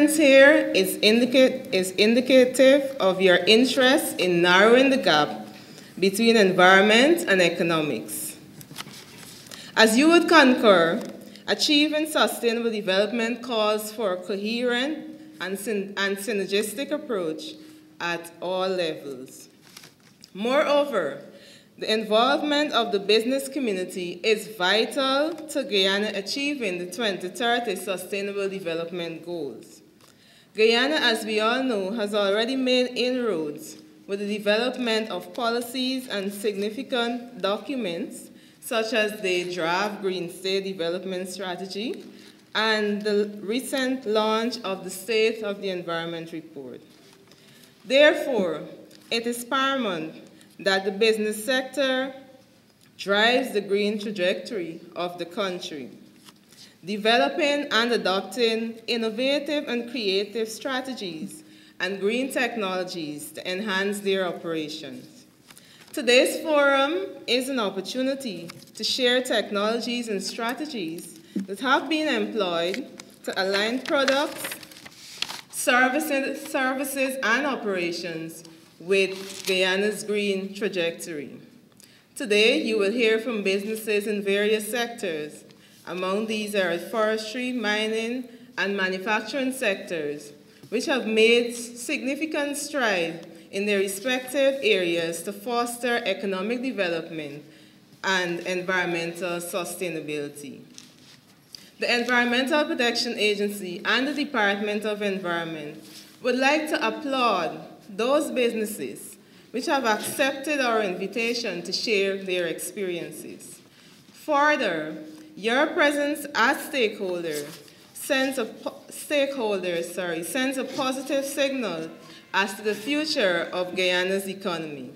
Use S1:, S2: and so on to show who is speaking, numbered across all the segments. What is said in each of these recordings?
S1: presence here is indicative of your interest in narrowing the gap between environment and economics. As you would concur, achieving sustainable development calls for a coherent and synergistic approach at all levels. Moreover, the involvement of the business community is vital to Guyana achieving the 2030 Sustainable Development Goals. Guyana, as we all know, has already made inroads with the development of policies and significant documents, such as the draft Green State Development Strategy and the recent launch of the State of the Environment Report. Therefore, it is paramount that the business sector drives the green trajectory of the country, developing and adopting innovative and creative strategies and green technologies to enhance their operations. Today's forum is an opportunity to share technologies and strategies that have been employed to align products, services and operations with Guyana's green trajectory. Today, you will hear from businesses in various sectors. Among these are forestry, mining, and manufacturing sectors, which have made significant strides in their respective areas to foster economic development and environmental sustainability. The Environmental Protection Agency and the Department of Environment would like to applaud those businesses which have accepted our invitation to share their experiences. Further, your presence as stakeholders sends a positive signal as to the future of Guyana's economy.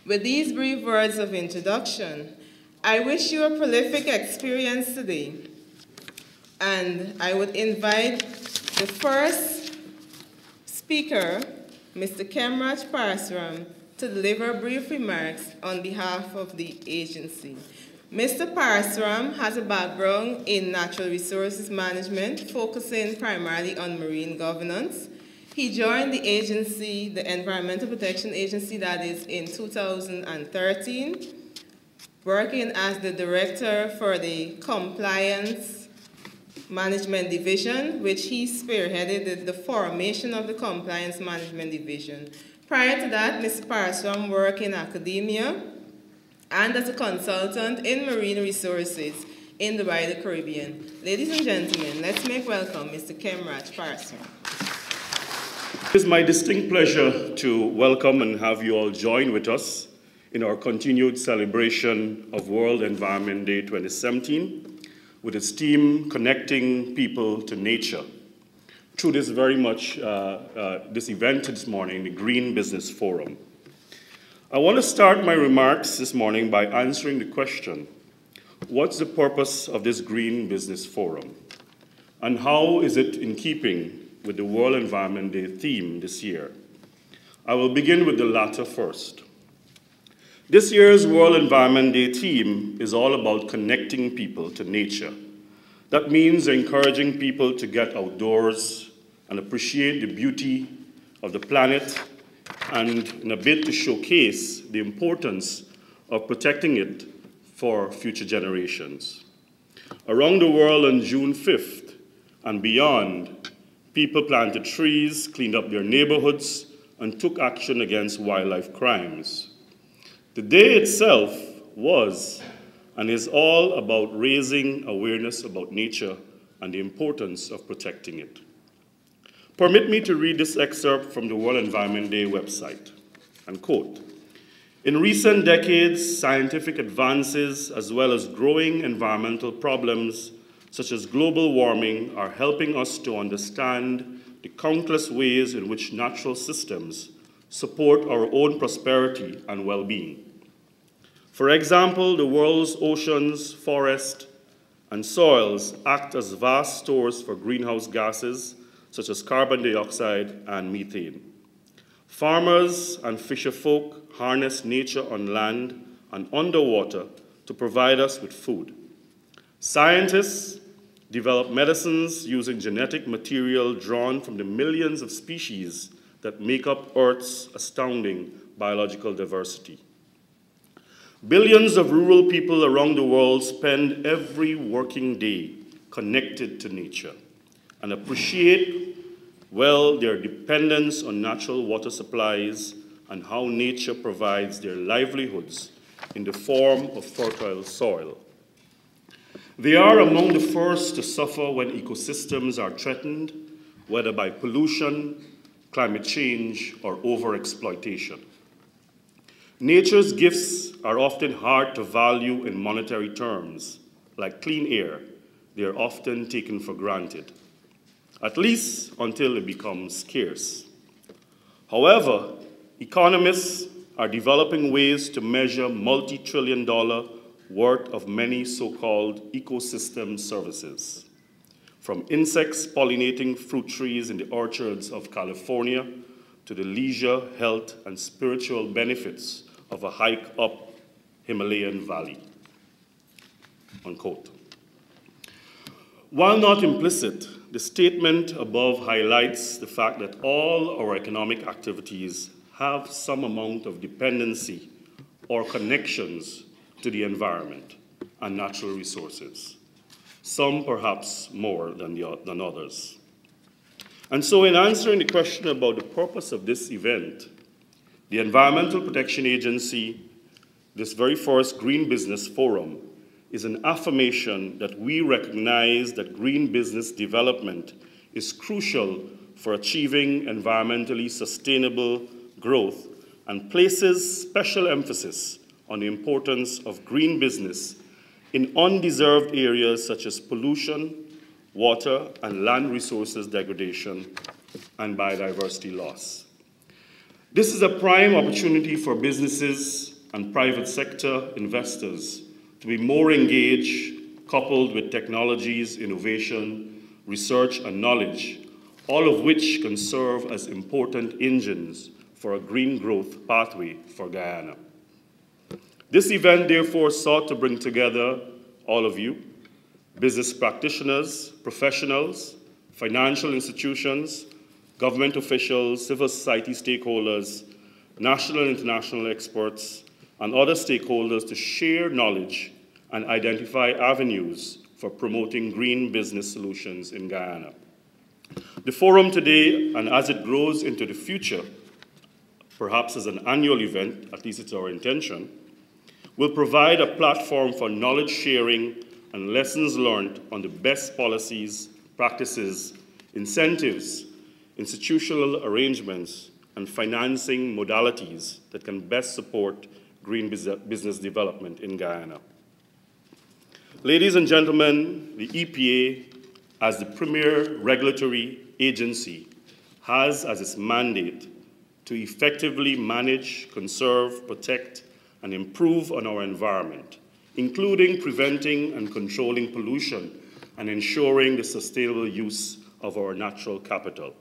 S1: With these brief words of introduction, I wish you a prolific experience today, and I would invite the first speaker, Mr. Kemraj Parasram, to deliver brief remarks on behalf of the agency. Mr. Parasram has a background in natural resources management, focusing primarily on marine governance. He joined the agency, the Environmental Protection Agency, that is in 2013, working as the director for the Compliance Management Division, which he spearheaded the formation of the Compliance Management Division. Prior to that, Mr. Parasram worked in academia and as a consultant in marine resources in the wider Caribbean. Ladies and gentlemen, let's make welcome Mr. Kemraj Parasram.
S2: It is my distinct pleasure to welcome and have you all join with us in our continued celebration of World Environment Day 2017, with its theme, Connecting People to Nature, through this this event this morning, the Green Business Forum. I want to start my remarks this morning by answering the question, what's the purpose of this Green Business Forum? And how is it in keeping with the World Environment Day theme this year? I will begin with the latter first. This year's World Environment Day theme is all about connecting people to nature. That means encouraging people to get outdoors and appreciate the beauty of the planet, and in a bid to showcase the importance of protecting it for future generations. Around the world on June 5th and beyond, people planted trees, cleaned up their neighborhoods, and took action against wildlife crimes. The day itself was and is all about raising awareness about nature and the importance of protecting it. Permit me to read this excerpt from the World Environment Day website, and quote, "In recent decades, scientific advances as well as growing environmental problems such as global warming are helping us to understand the countless ways in which natural systems support our own prosperity and well-being. For example, the world's oceans, forests, and soils act as vast stores for greenhouse gases such as carbon dioxide and methane. Farmers and fisherfolk harness nature on land and underwater to provide us with food. Scientists develop medicines using genetic material drawn from the millions of species that make up Earth's astounding biological diversity. Billions of rural people around the world spend every working day connected to nature and appreciate well their dependence on natural water supplies and how nature provides their livelihoods in the form of fertile soil. They are among the first to suffer when ecosystems are threatened, whether by pollution, climate change, or overexploitation. Nature's gifts are often hard to value in monetary terms. Like clean air, they are often taken for granted, at least until it becomes scarce. However, economists are developing ways to measure multi-trillion-dollar worth of many so-called ecosystem services, from insects pollinating fruit trees in the orchards of California to the leisure, health, and spiritual benefits of a hike up Himalayan valley, unquote. While not implicit, the statement above highlights the fact that all our economic activities have some amount of dependency or connections to the environment and natural resources, some perhaps more than others. And so in answering the question about the purpose of this event, the Environmental Protection Agency, this very first Green Business Forum, is an affirmation that we recognize that green business development is crucial for achieving environmentally sustainable growth and places special emphasis on the importance of green business in undeserved areas such as pollution, water and land resources degradation, and biodiversity loss. This is a prime opportunity for businesses and private sector investors to be more engaged, coupled with technologies, innovation, research, and knowledge, all of which can serve as important engines for a green growth pathway for Guyana. This event, therefore, sought to bring together all of you, business practitioners, professionals, financial institutions, government officials, civil society stakeholders, national and international experts, and other stakeholders to share knowledge and identify avenues for promoting green business solutions in Guyana. The forum today, and as it grows into the future, perhaps as an annual event, at least it's our intention, will provide a platform for knowledge sharing and lessons learned on the best policies, practices, incentives, institutional arrangements, and financing modalities that can best support green business development in Guyana. Ladies and gentlemen, the EPA, as the premier regulatory agency, has as its mandate to effectively manage, conserve, protect, and improve on our environment, including preventing and controlling pollution and ensuring the sustainable use of our natural capital.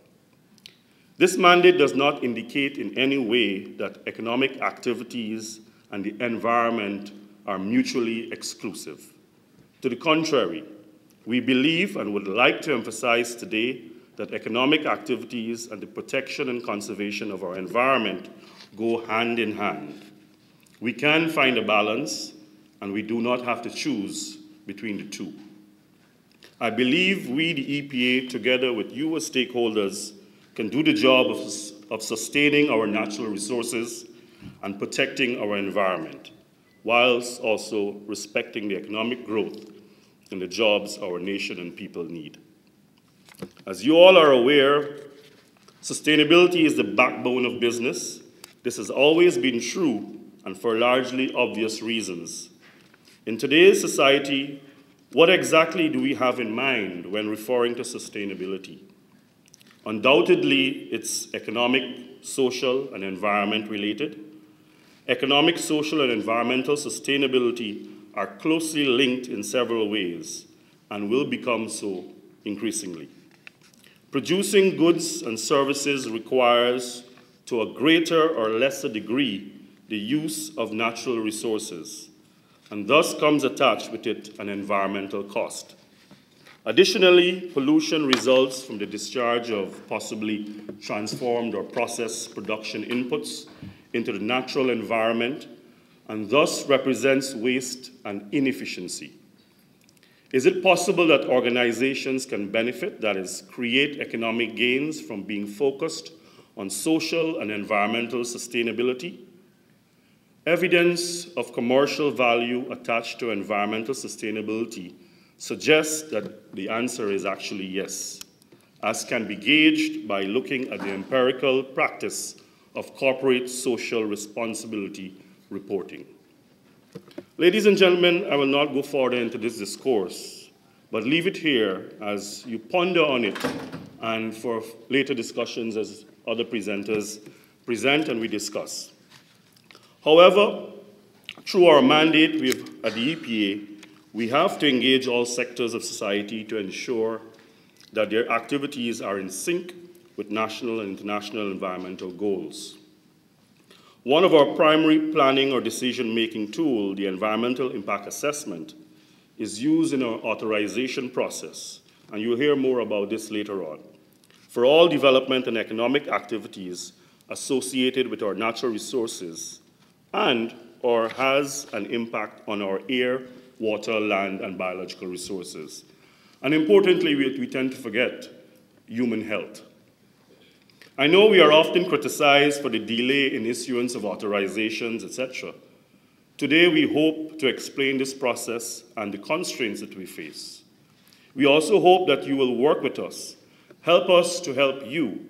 S2: This mandate does not indicate in any way that economic activities and the environment are mutually exclusive. To the contrary, we believe and would like to emphasize today that economic activities and the protection and conservation of our environment go hand in hand. We can find a balance, and we do not have to choose between the two. I believe we, the EPA, together with you as stakeholders, can do the job of sustaining our natural resources and protecting our environment, whilst also respecting the economic growth and the jobs our nation and people need. As you all are aware, sustainability is the backbone of business. This has always been true, and for largely obvious reasons. In today's society, what exactly do we have in mind when referring to sustainability? Undoubtedly, it's economic, social, and environment related. Economic, social, and environmental sustainability are closely linked in several ways and will become so increasingly. Producing goods and services requires, to a greater or lesser degree, the use of natural resources, and thus comes attached with it an environmental cost. Additionally, pollution results from the discharge of possibly transformed or processed production inputs into the natural environment and thus represents waste and inefficiency. Is it possible that organizations can benefit, that is, create economic gains from being focused on social and environmental sustainability? Evidence of commercial value attached to environmental sustainability suggests that the answer is actually yes, as can be gauged by looking at the empirical practice of corporate social responsibility reporting. Ladies and gentlemen, I will not go further into this discourse, but leave it here as you ponder on it and for later discussions as other presenters present and we discuss. However, through our mandate at the EPA, we have to engage all sectors of society to ensure that their activities are in sync with national and international environmental goals. One of our primary planning or decision-making tool, the environmental impact assessment, is used in our authorization process, and you'll hear more about this later on, for all development and economic activities associated with our natural resources and or has an impact on our air, water, land, and biological resources. And importantly, we tend to forget human health. I know we are often criticized for the delay in issuance of authorizations, etc. Today, we hope to explain this process and the constraints that we face. We also hope that you will work with us, help us to help you.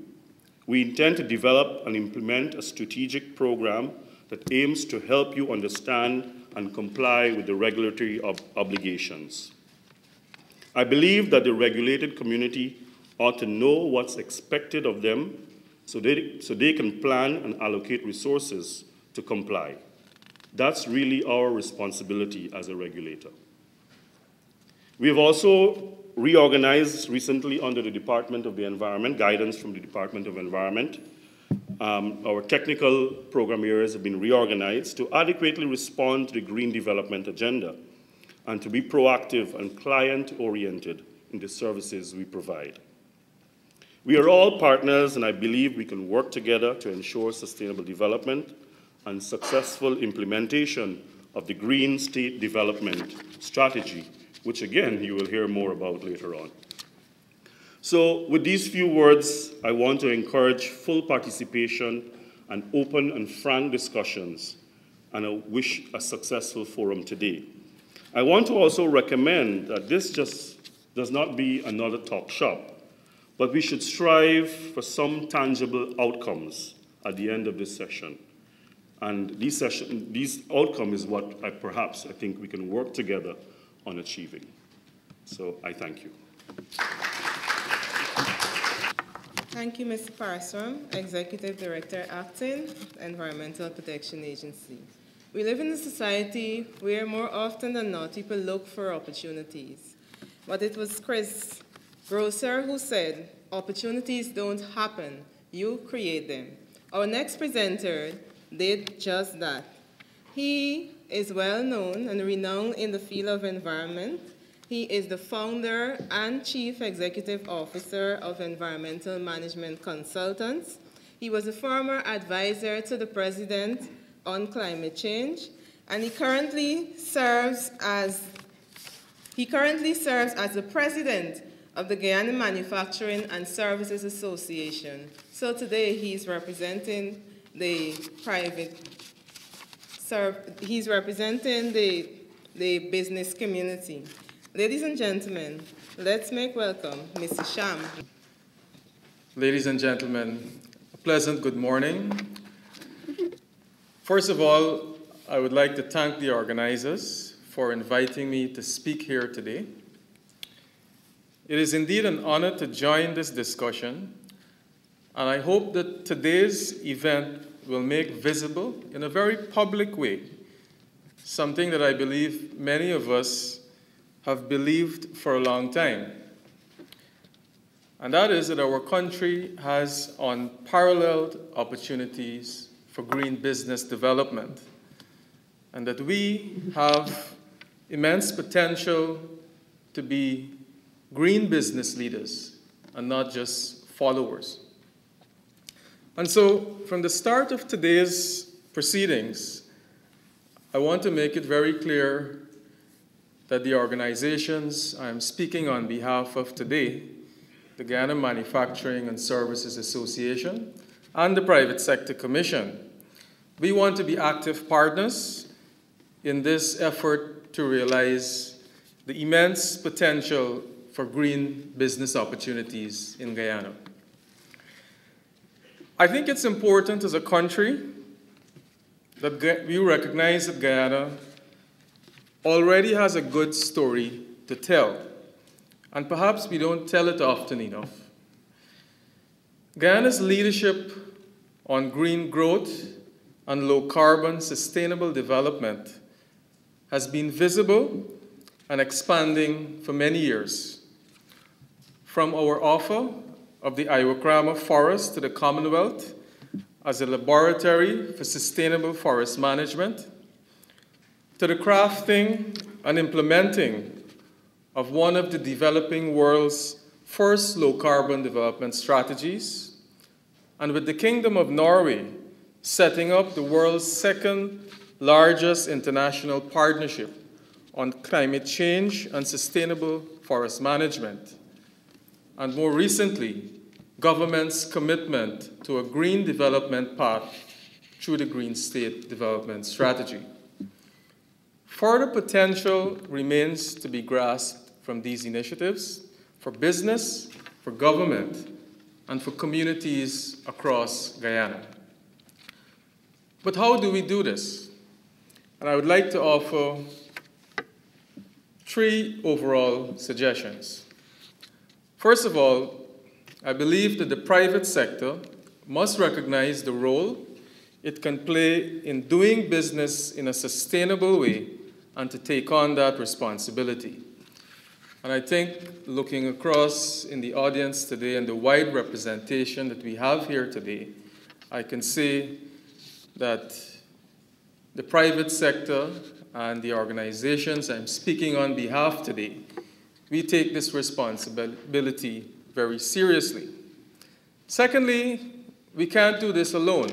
S2: We intend to develop and implement a strategic program that aims to help you understand and comply with the regulatory obligations. I believe that the regulated community ought to know what's expected of them so they can plan and allocate resources to comply. That's really our responsibility as a regulator. We have also reorganized recently under the Department of the Environment, guidance from the Department of Environment. Our technical program areas have been reorganized to adequately respond to the Green Development Agenda and to be proactive and client-oriented in the services we provide. We are all partners, and I believe we can work together to ensure sustainable development and successful implementation of the Green State Development Strategy, which again, you will hear more about later on. So with these few words, I want to encourage full participation and open and frank discussions, and I wish a successful forum today. I want to also recommend that this just does not be another talk shop, but we should strive for some tangible outcomes at the end of this session. And these outcomes is what I think we can work together on achieving. So I thank you.
S1: Thank you, Mr. Parstrom, Executive Director, Acting Environmental Protection Agency. We live in a society where more often than not, people look for opportunities. But it was Chris Grosser who said, opportunities don't happen, you create them. Our next presenter did just that. He is well known and renowned in the field of environment. He is the founder and chief executive officer of Environmental Management Consultants. He was a former advisor to the president on climate change, and he currently serves as the president of the Guyana Manufacturing and Services Association. So today he's representing the business community. Ladies and gentlemen, let's make welcome Mr. Sham.
S3: Ladies and gentlemen, a pleasant good morning. First of all, I would like to thank the organizers for inviting me to speak here today. It is indeed an honor to join this discussion, and I hope that today's event will make visible in a very public way something that I believe many of us have believed for a long time. And that is that our country has unparalleled opportunities for green business development, and that we have immense potential to be green business leaders and not just followers. And so, from the start of today's proceedings, I want to make it very clear that the organizations I am speaking on behalf of today, the Guyana Manufacturing and Services Association and the Private Sector Commission, we want to be active partners in this effort to realize the immense potential for green business opportunities in Guyana. I think it's important as a country that we recognize that Guyana already has a good story to tell, and perhaps we don't tell it often enough. Guyana's leadership on green growth and low-carbon sustainable development has been visible and expanding for many years. From our offer of the Iwokrama Forest to the Commonwealth as a laboratory for sustainable forest management, to the crafting and implementing of one of the developing world's first low-carbon development strategies, and with the Kingdom of Norway setting up the world's second largest international partnership on climate change and sustainable forest management, and more recently, government's commitment to a green development path through the Green State Development Strategy. Further potential remains to be grasped from these initiatives for business, for government, and for communities across Guyana. But how do we do this? And I would like to offer 3 overall suggestions. First of all, I believe that the private sector must recognize the role it can play in doing business in a sustainable way and to take on that responsibility. And I think looking across in the audience today and the wide representation that we have here today, I can say that the private sector and the organizations I'm speaking on behalf today, we take this responsibility very seriously. Secondly, we can't do this alone.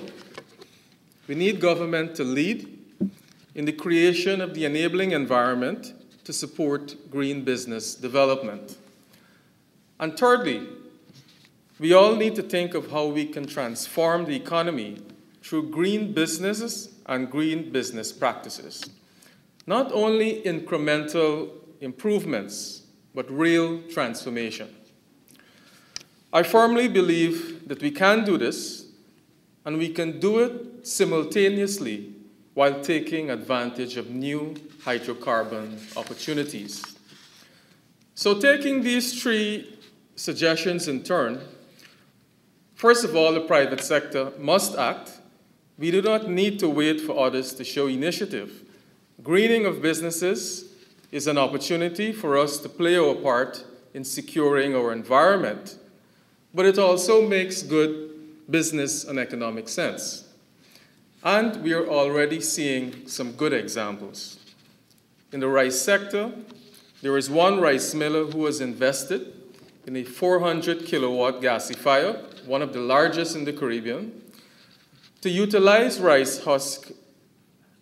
S3: We need government to lead in the creation of the enabling environment to support green business development. And thirdly, we all need to think of how we can transform the economy through green businesses and green business practices. Not only incremental improvements, but real transformation. I firmly believe that we can do this, and we can do it simultaneously while taking advantage of new hydrocarbon opportunities. So taking these 3 suggestions in turn, first of all, the private sector must act. We do not need to wait for others to show initiative. Greening of businesses is an opportunity for us to play our part in securing our environment, but it also makes good business and economic sense. And we are already seeing some good examples. In the rice sector, there is one rice miller who has invested in a 400 kilowatt gasifier, one of the largest in the Caribbean, to utilize rice husk,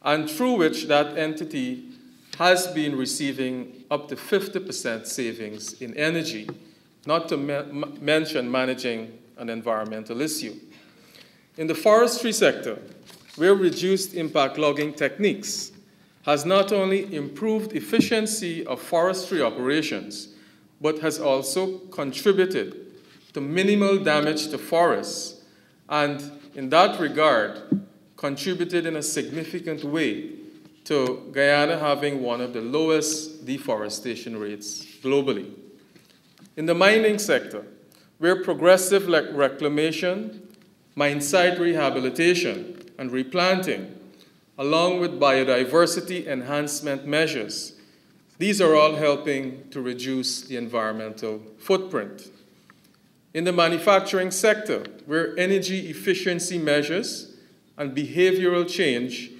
S3: and through which that entity has been receiving up to 50% savings in energy, not to mention managing an environmental issue. In the forestry sector, where reduced impact logging techniques has not only improved efficiency of forestry operations, but has also contributed to minimal damage to forests, and in that regard, contributed in a significant way to Guyana having one of the lowest deforestation rates globally. In the mining sector, where progressive reclamation, mine site rehabilitation, and replanting, along with biodiversity enhancement measures, these are all helping to reduce the environmental footprint. In the manufacturing sector, where energy efficiency measures and behavioral change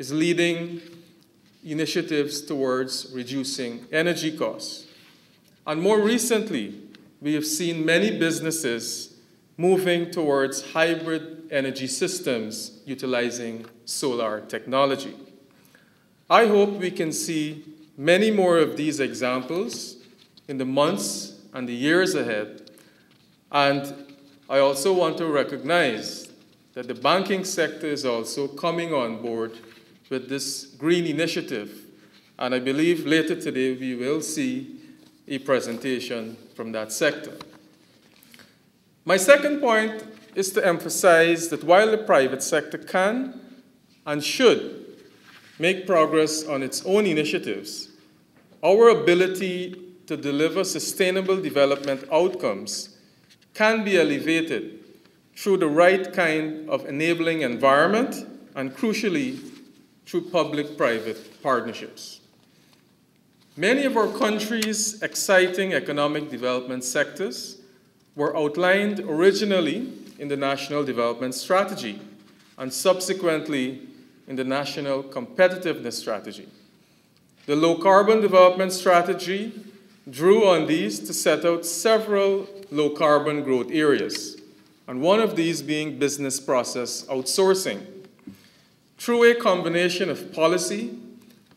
S3: is leading initiatives towards reducing energy costs. And more recently, we have seen many businesses moving towards hybrid energy systems utilizing solar technology. I hope we can see many more of these examples in the months and the years ahead. And I also want to recognize that the banking sector is also coming on board with this green initiative. And I believe later today we will see a presentation from that sector. My second point is to emphasize that while the private sector can and should make progress on its own initiatives, our ability to deliver sustainable development outcomes can be elevated through the right kind of enabling environment and, crucially, through public-private partnerships. Many of our country's exciting economic development sectors were outlined originally in the National Development Strategy and subsequently in the National Competitiveness Strategy. The Low Carbon Development Strategy drew on these to set out several low carbon growth areas, and one of these being business process outsourcing. Through a combination of policy,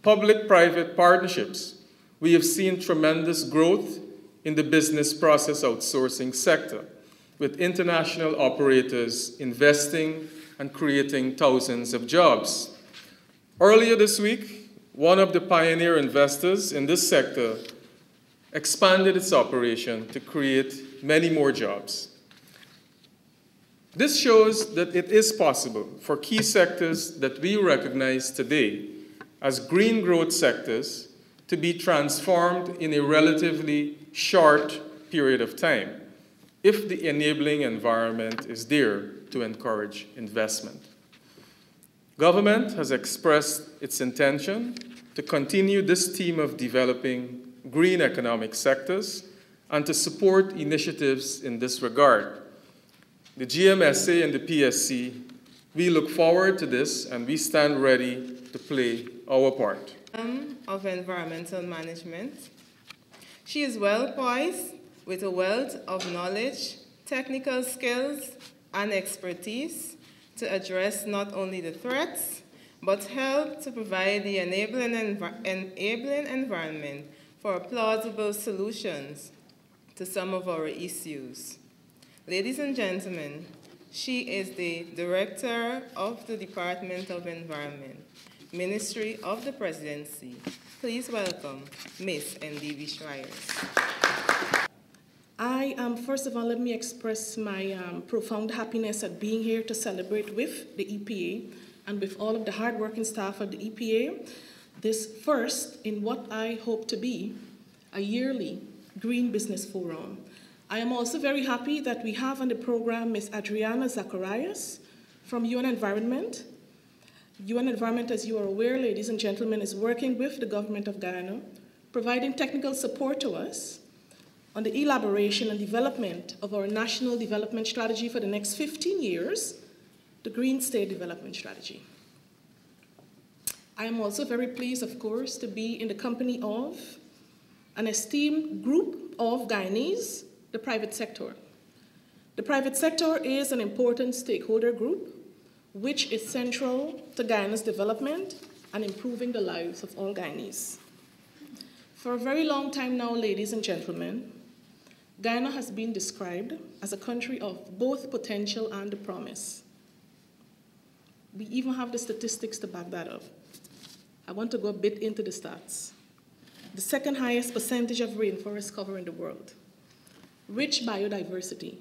S3: public-private partnerships, we have seen tremendous growth in the business process outsourcing sector, with international operators investing and creating thousands of jobs. Earlier this week, one of the pioneer investors in this sector expanded its operation to create many more jobs. This shows that it is possible for key sectors that we recognize today as green growth sectors to be transformed in a relatively short period of time if the enabling environment is there to encourage investment. Government has expressed its intention to continue this theme of developing green economic sectors and to support initiatives in this regard. The GMSA and the PSC, we look forward to this and we stand ready to play our part.
S1: Of environmental management. She is well poised with a wealth of knowledge, technical skills, and expertise to address not only the threats, but help to provide the enabling environment for plausible solutions to some of our issues. Ladies and gentlemen, she is the Director of the Department of Environment, Ministry of the Presidency. Please welcome Ms. Ndidi Schreiers.
S4: First of all, let me express my profound happiness at being here to celebrate with the EPA and with all of the hardworking staff of the EPA, this first in what I hope to be a yearly Green Business Forum. I am also very happy that we have on the program Ms. Adriana Zacharias from UN Environment. UN Environment, as you are aware, ladies and gentlemen, is working with the government of Guyana, providing technical support to us on the elaboration and development of our national development strategy for the next 15 years, the Green State Development Strategy. I am also very pleased, of course, to be in the company of an esteemed group of Guyanese, the private sector. The private sector is an important stakeholder group which is central to Guyana's development and improving the lives of all Guyanese. For a very long time now, ladies and gentlemen, Guyana has been described as a country of both potential and promise. We even have the statistics to back that up. I want to go a bit into the stats. The second highest percentage of rainforest cover in the world, rich biodiversity,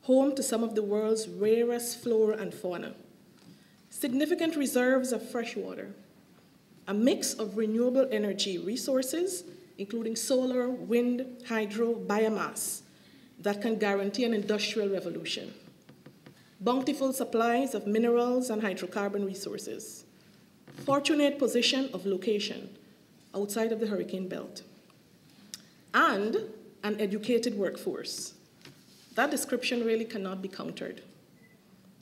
S4: home to some of the world's rarest flora and fauna, significant reserves of fresh water, a mix of renewable energy resources, including solar, wind, hydro, biomass, that can guarantee an industrial revolution, bountiful supplies of minerals and hydrocarbon resources, fortunate position of location outside of the hurricane belt, and an educated workforce. That description really cannot be countered.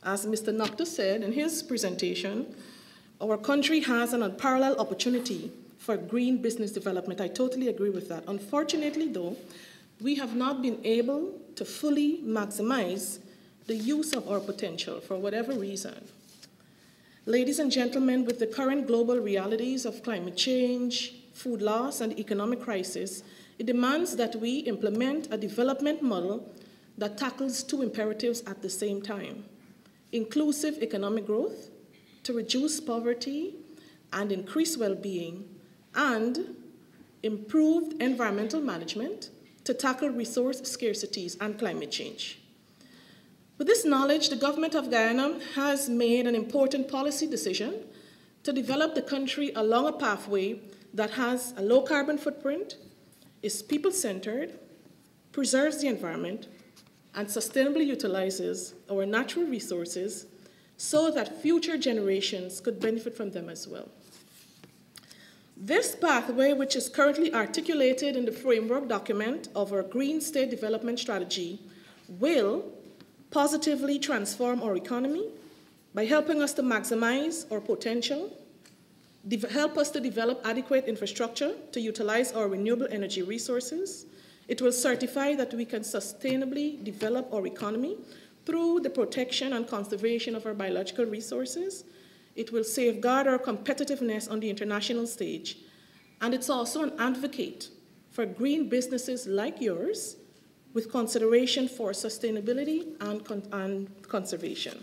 S4: As Mr. Noctis said in his presentation, our country has an unparalleled opportunity for green business development. I totally agree with that. Unfortunately, though, we have not been able to fully maximize the use of our potential for whatever reason. Ladies and gentlemen, with the current global realities of climate change, food loss, and economic crisis, it demands that we implement a development model that tackles two imperatives at the same time: inclusive economic growth to reduce poverty and increase well-being, and improved environmental management to tackle resource scarcities and climate change. With this knowledge, the government of Guyana has made an important policy decision to develop the country along a pathway that has a low carbon footprint, is people-centered, preserves the environment, and sustainably utilizes our natural resources so that future generations could benefit from them as well. This pathway, which is currently articulated in the framework document of our Green State Development Strategy, will positively transform our economy by helping us to maximize our potential, help us to develop adequate infrastructure to utilize our renewable energy resources. It will certify that we can sustainably develop our economy through the protection and conservation of our biological resources. It will safeguard our competitiveness on the international stage. And it's also an advocate for green businesses like yours with consideration for sustainability and conservation.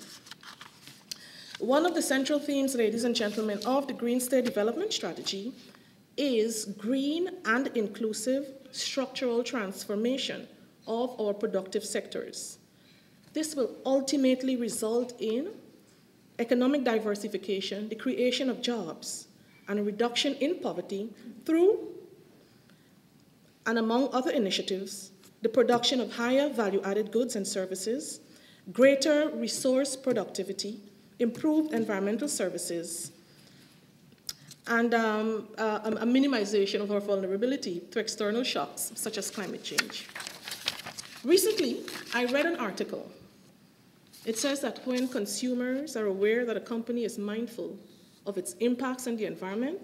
S4: One of the central themes, ladies and gentlemen, of the Green State Development Strategy is green and inclusive structural transformation of our productive sectors. This will ultimately result in economic diversification, the creation of jobs, and a reduction in poverty through, and among other initiatives, the production of higher value-added goods and services, greater resource productivity, improved environmental services, and a minimization of our vulnerability to external shocks, such as climate change. Recently, I read an article. It says that when consumers are aware that a company is mindful of its impacts on the environment,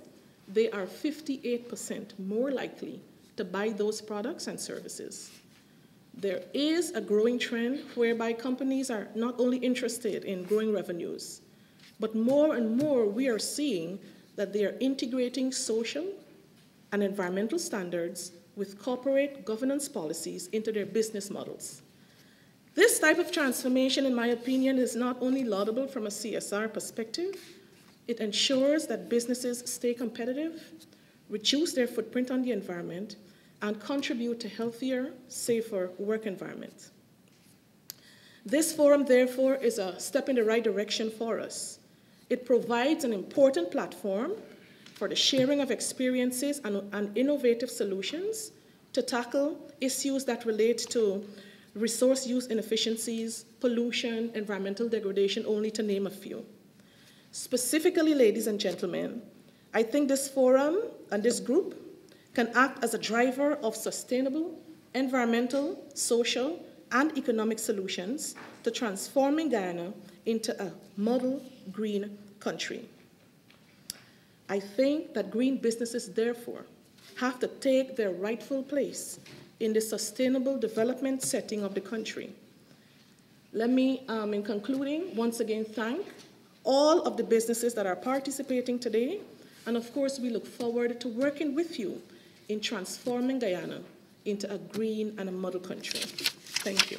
S4: they are 58% more likely to buy those products and services. There is a growing trend whereby companies are not only interested in growing revenues, but more and more we are seeing that they are integrating social and environmental standards with corporate governance policies into their business models. This type of transformation, in my opinion, is not only laudable from a CSR perspective, it ensures that businesses stay competitive, reduce their footprint on the environment, and contribute to healthier, safer work environments. This forum, therefore, is a step in the right direction for us. It provides an important platform for the sharing of experiences and innovative solutions to tackle issues that relate to resource use inefficiencies, pollution, environmental degradation, only to name a few. Specifically, ladies and gentlemen, I think this forum and this group can act as a driver of sustainable, environmental, social, and economic solutions to transforming Guyana into a model green country. I think that green businesses, therefore, have to take their rightful place in the sustainable development setting of the country. Let me, in concluding, once again thank all of the businesses that are participating today, and of course we look forward to working with you in transforming Guyana into a green and a model country. Thank you.